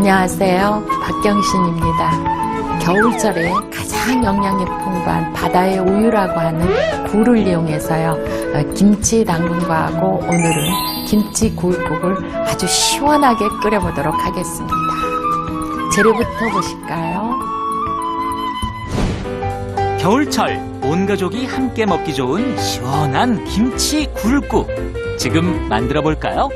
안녕하세요. 박경신입니다. 겨울철에 가장 영양이 풍부한 바다의 우유라고 하는 굴을 이용해서요. 김치 담근과하고 오늘은 김치 굴국을 아주 시원하게 끓여보도록 하겠습니다. 재료부터 보실까요? 겨울철 온 가족이 함께 먹기 좋은 시원한 김치 굴국. 지금 만들어 볼까요?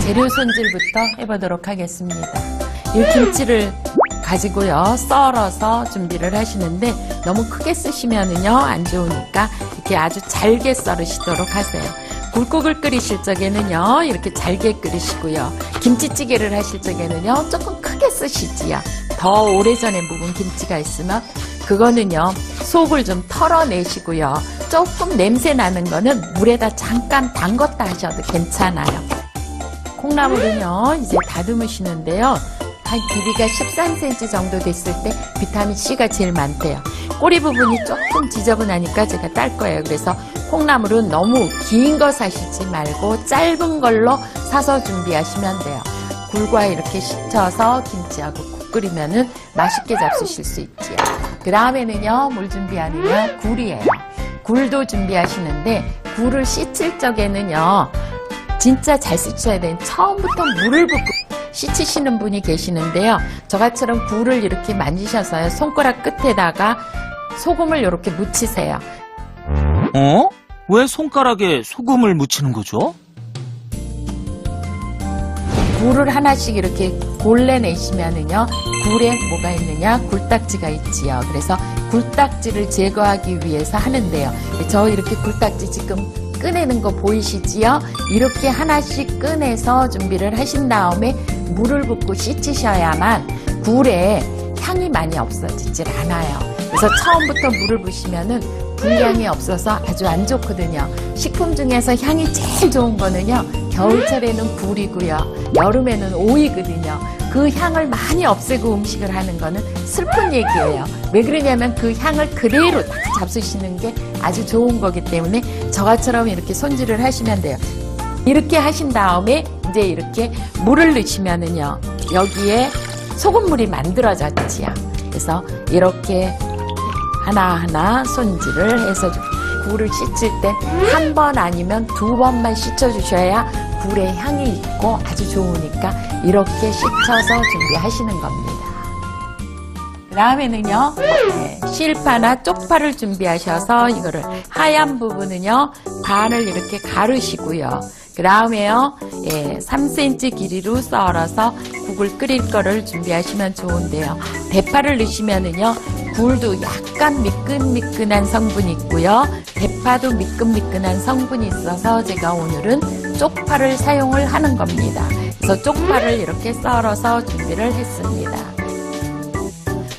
재료 손질부터 해보도록 하겠습니다. 이 김치를 가지고요 썰어서 준비를 하시는데 너무 크게 쓰시면은요 안 좋으니까 이렇게 아주 잘게 썰으시도록 하세요. 굴국을 끓이실 적에는요 이렇게 잘게 끓이시고요, 김치찌개를 하실 적에는요 조금 크게 쓰시지요. 더 오래전에 묵은 김치가 있으면 그거는요 속을 좀 털어내시고요, 조금 냄새 나는 거는 물에다 잠깐 담궜다 하셔도 괜찮아요. 콩나물은요 이제 다듬으시는데요, 한 길이가 13cm 정도 됐을 때 비타민C가 제일 많대요. 꼬리 부분이 조금 지저분하니까 제가 딸 거예요. 그래서 콩나물은 너무 긴 거 사시지 말고 짧은 걸로 사서 준비하시면 돼요. 굴과 이렇게 식혀서 김치하고 국 끓이면은 맛있게 잡수실 수 있지요. 그 다음에는요 뭘 준비하느냐, 굴이에요. 굴도 준비하시는데 굴을 씻을 적에는요 진짜 잘 씻어야 되는, 처음부터 물을 붓고 씻으시는 분이 계시는데요. 저같처럼 굴을 이렇게 만지셔서요 손가락 끝에다가 소금을 이렇게 묻히세요. 왜 손가락에 소금을 묻히는 거죠? 굴을 하나씩 이렇게 골라내시면은요 굴에 뭐가 있느냐, 굴딱지가 있지요. 그래서 굴딱지를 제거하기 위해서 하는데요. 저 이렇게 굴딱지 지금 꺼내는 거 보이시지요? 이렇게 하나씩 꺼내서 준비를 하신 다음에 물을 붓고 씻으셔야만 굴에 향이 많이 없어지질 않아요. 그래서 처음부터 물을 부으시면은 불향이 없어서 아주 안 좋거든요. 식품 중에서 향이 제일 좋은 거는요 겨울철에는 굴이고요 여름에는 오이거든요. 그 향을 많이 없애고 음식을 하는 거는 슬픈 얘기예요. 왜 그러냐면 그 향을 그대로 딱 잡수시는 게 아주 좋은 거기 때문에 저처럼 이렇게 손질을 하시면 돼요. 이렇게 하신 다음에 이제 이렇게 물을 넣으시면은요 여기에 소금물이 만들어졌지요. 그래서 이렇게 하나하나 손질을 해서 굴을 씻을 때 한 번 아니면 두 번만 씻어주셔야 굴의 향이 있고 아주 좋으니까 이렇게 씻어서 준비하시는 겁니다. 그 다음에는요 실파나 쪽파를 준비하셔서 이거를 하얀 부분은요 반을 이렇게 가르시고요. 그 다음에요 3cm 길이로 썰어서 국을 끓일 거를 준비하시면 좋은데요. 대파를 넣으시면은요 굴도 약간 미끈미끈한 성분이 있고요 대파도 미끈미끈한 성분이 있어서 제가 오늘은 쪽파를 사용을 하는 겁니다. 그래서 쪽파를 이렇게 썰어서 준비를 했습니다.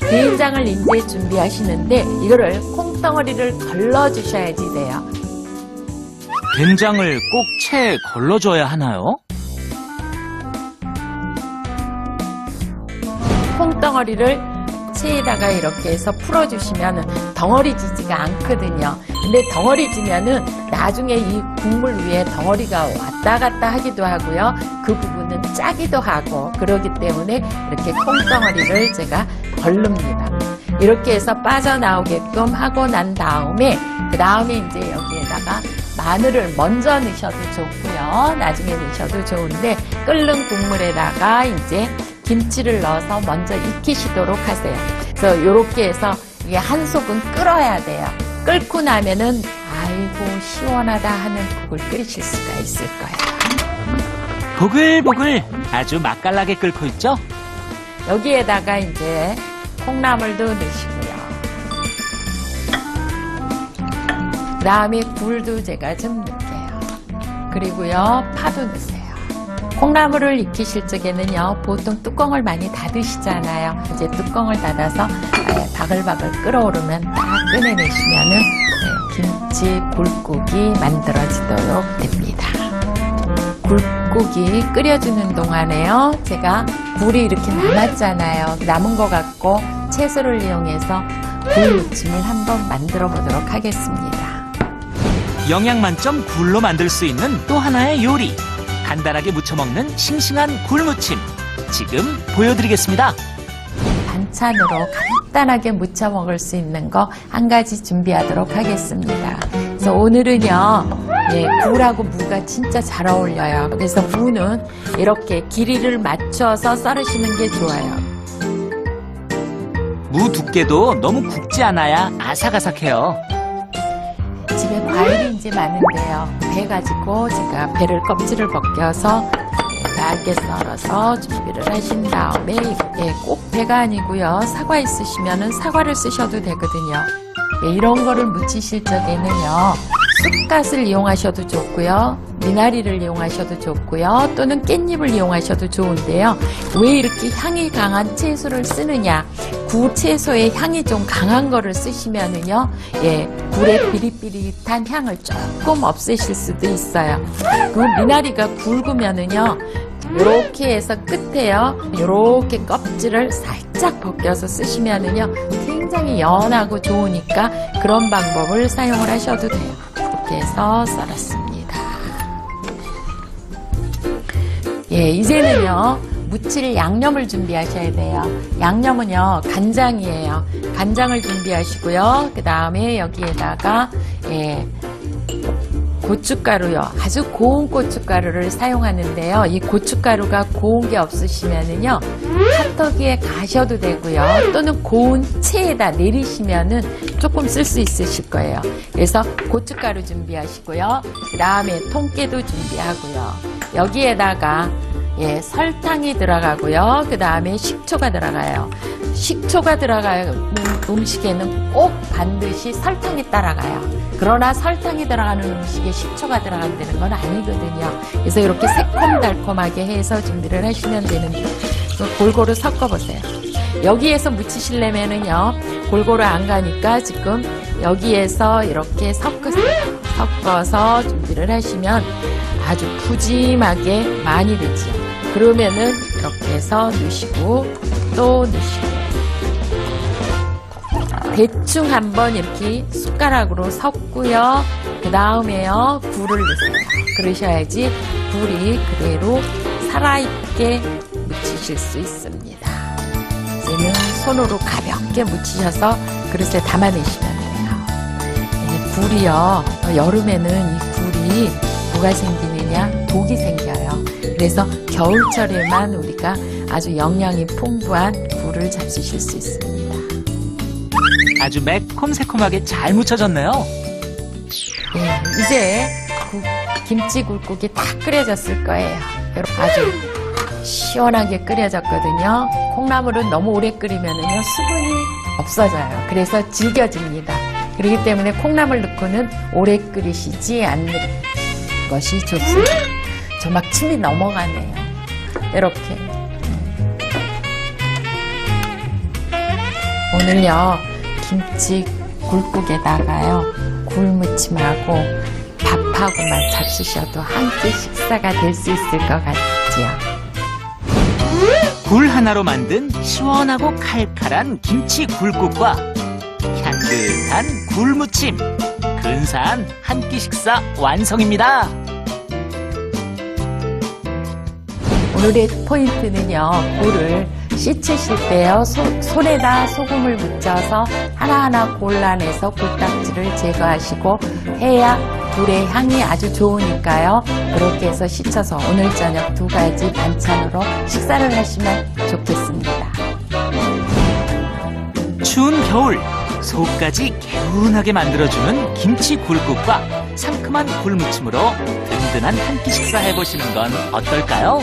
된장을 이제 준비하시는데 이거를 콩덩어리를 걸러주셔야지 돼요. 된장을 꼭 채에 걸러줘야 하나요? 콩덩어리를 체에다가 이렇게 해서 풀어주시면 덩어리 지지가 않거든요. 근데 덩어리 지면은 나중에 이 국물 위에 덩어리가 왔다 갔다 하기도 하고요. 그 부분은 짜기도 하고 그러기 때문에 이렇게 콩덩어리를 제가 걸릅니다. 이렇게 해서 빠져나오게끔 하고 난 다음에 그 다음에 이제 여기에다가 마늘을 먼저 넣으셔도 좋고요. 나중에 넣으셔도 좋은데 끓는 국물에다가 이제 김치를 넣어서 먼저 익히시도록 하세요. 그래서 이렇게 해서 이게 한 속은 끓어야 돼요. 끓고 나면은 아이고 시원하다 하는 국을 끓이실 수가 있을 거예요. 보글보글 아주 맛깔나게 끓고 있죠? 여기에다가 이제 콩나물도 넣으시고요. 그 다음에 굴도 제가 좀 넣을게요. 그리고요 파도 넣으세요. 콩나물을 익히실 적에는요 보통 뚜껑을 많이 닫으시잖아요. 이제 뚜껑을 닫아서 바글바글 끓어오르면 딱 꺼내내시면은 김치 굴국이 만들어지도록 됩니다. 굴국이 끓여주는 동안에요 제가 굴이 이렇게 남았잖아요. 남은 거 갖고 채소를 이용해서 굴 무침을 한번 만들어 보도록 하겠습니다. 영양 만점 굴로 만들 수 있는 또 하나의 요리. 간단하게 무쳐 먹는 싱싱한 굴무침. 지금 보여드리겠습니다. 반찬으로 간단하게 무쳐 먹을 수 있는 거 한 가지 준비하도록 하겠습니다. 그래서 오늘은요, 굴하고 무가 진짜 잘 어울려요. 그래서 무는 이렇게 길이를 맞춰서 썰으시는 게 좋아요. 무 두께도 너무 굵지 않아야 아삭아삭해요. 집에 과일이 이제 많은데요. 배 가지고 제가 배를 껍질을 벗겨서 얇게 썰어서 준비를 하신 다음에 꼭 배가 아니고요. 사과 있으시면 사과를 쓰셔도 되거든요. 이런 거를 무치실 적에는요. 쑥갓을 이용하셔도 좋고요. 미나리를 이용하셔도 좋고요. 또는 깻잎을 이용하셔도 좋은데요. 왜 이렇게 향이 강한 채소를 쓰느냐? 굴 채소의 향이 좀 강한 거를 쓰시면은요, 굴의 비릿비릿한 향을 조금 없애실 수도 있어요. 그 미나리가 굵으면은요, 요렇게 해서 끝에요, 요렇게 껍질을 살짝 벗겨서 쓰시면은요, 굉장히 연하고 좋으니까 그런 방법을 사용을 하셔도 돼요. 이렇게 해서 썰었습니다. 이제는요, 무칠 양념을 준비하셔야 돼요. 양념은요, 간장이에요. 간장을 준비하시고요. 그 다음에 여기에다가, 고춧가루요. 아주 고운 고춧가루를 사용하는데요. 이 고춧가루가 고운 게 없으시면은요, 카터기에 가셔도 되고요. 또는 고운 체에다 내리시면은 조금 쓸 수 있으실 거예요. 그래서 고춧가루 준비하시고요. 그 다음에 통깨도 준비하고요. 여기에다가 설탕이 들어가고요. 그 다음에 식초가 들어가요. 식초가 들어가는 음식에는 꼭 반드시 설탕이 따라가요. 그러나 설탕이 들어가는 음식에 식초가 들어간다는 건 아니거든요. 그래서 이렇게 새콤달콤하게 해서 준비를 하시면 되는데 골고루 섞어보세요. 여기에서 무치시려면은요, 골고루 안 가니까 지금 여기에서 이렇게 섞어서 준비를 하시면 아주 푸짐하게 많이 되죠. 그러면은 이렇게 해서 넣으시고 또 넣으시고 대충 한번 이렇게 숟가락으로 섞고요. 그 다음에요, 굴을 넣으세요. 그러셔야지 굴이 그대로 살아있게 묻히실 수 있습니다. 이제는 손으로 가볍게 묻히셔서 그릇에 담아내시면 돼요. 굴이요, 여름에는 이 굴이 뭐가 생기느냐? 독이 생겨요. 그래서 겨울철에만 우리가 아주 영양이 풍부한 굴을 잡수실 수 있습니다. 아주 매콤새콤하게 잘 무쳐졌네요. 이제 김치 굴국이 다 끓여졌을 거예요. 아주 시원하게 끓여졌거든요. 콩나물은 너무 오래 끓이면은요, 수분이 없어져요. 그래서 질겨집니다. 그렇기 때문에 콩나물 넣고는 오래 끓이시지 않는 것이 좋습니다. 저 막 침이 넘어가네요. 이렇게. 오늘요, 김치 굴국에다가요, 굴무침하고 밥하고만 잡수셔도 한 끼 식사가 될 수 있을 것 같지요. 굴 하나로 만든 시원하고 칼칼한 김치 굴국과 향긋한 굴무침. 근사한 한 끼 식사 완성입니다. 오늘의 포인트는요, 굴을 씻으실 때요, 손에다 소금을 묻혀서 하나하나 골라내서 굴딱지를 제거하시고 해야 굴의 향이 아주 좋으니까요. 그렇게 해서 씻어서 오늘 저녁 2가지 반찬으로 식사를 하시면 좋겠습니다. 추운 겨울 속까지 개운하게 만들어주는 김치 굴국과 상큼한 굴무침으로 든든한 한 끼 식사 해보시는 건 어떨까요?